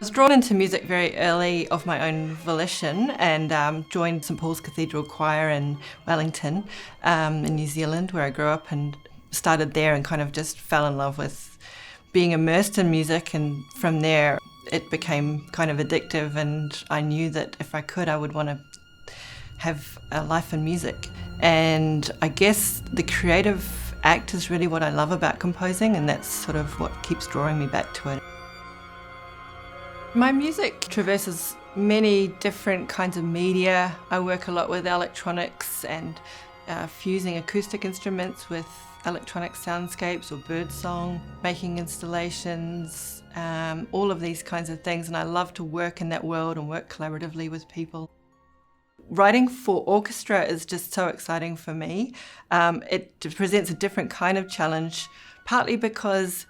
I was drawn into music very early of my own volition and joined St Paul's Cathedral Choir in Wellington in New Zealand, where I grew up, and started there and kind of just fell in love with being immersed in music, and from there it became kind of addictive, and I knew that if I could I would want to have a life in music. And I guess the creative act is really what I love about composing, and that's sort of what keeps drawing me back to it. My music traverses many different kinds of media. I work a lot with electronics and fusing acoustic instruments with electronic soundscapes or birdsong, making installations, all of these kinds of things, and I love to work in that world and work collaboratively with people. Writing for orchestra is just so exciting for me. It presents a different kind of challenge, partly because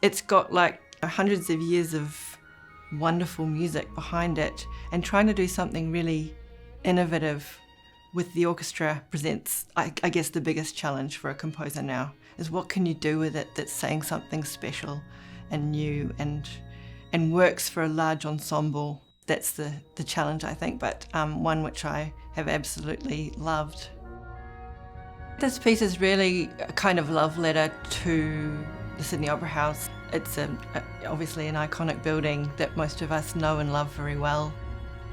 it's got like hundreds of years of wonderful music behind it, and trying to do something really innovative with the orchestra presents, I guess, the biggest challenge for a composer now, is what can you do with it that's saying something special and new and works for a large ensemble. That's the challenge, I think, but one which I have absolutely loved. This piece is really a kind of love letter to the Sydney Opera House. It's obviously an iconic building that most of us know and love very well.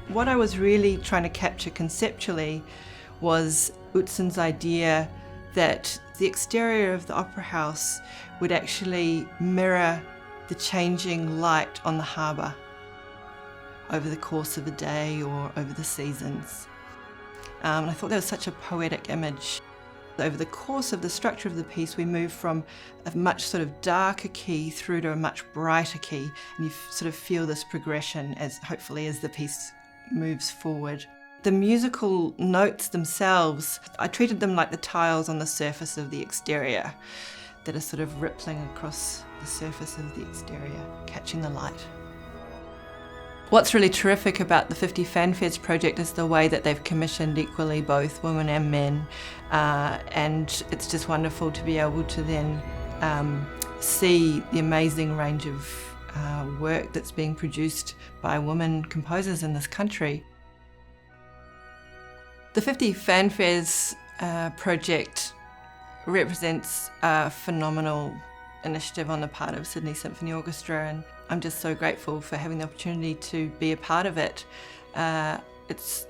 What I was really trying to capture conceptually was Utsen's idea that the exterior of the Opera House would actually mirror the changing light on the harbour over the course of a day or over the seasons. And I thought that was such a poetic image. Over the course of the structure of the piece, we move from a much sort of darker key through to a much brighter key, and you sort of feel this progression hopefully as the piece moves forward. The musical notes themselves, I treated them like the tiles on the surface of the exterior that are sort of rippling across the surface of the exterior, catching the light. What's really terrific about the 50 Fanfares project is the way that they've commissioned equally both women and men, and it's just wonderful to be able to then see the amazing range of work that's being produced by women composers in this country. The 50 Fanfares project represents a phenomenal initiative on the part of Sydney Symphony Orchestra, and I'm just so grateful for having the opportunity to be a part of it. It's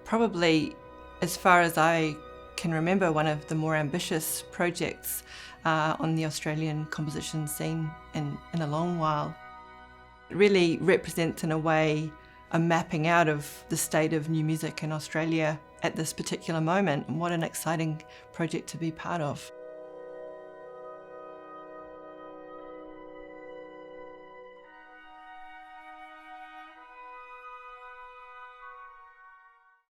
probably, as far as I can remember, one of the more ambitious projects on the Australian composition scene in a long while. It really represents, in a way, a mapping out of the state of new music in Australia at this particular moment, and what an exciting project to be part of.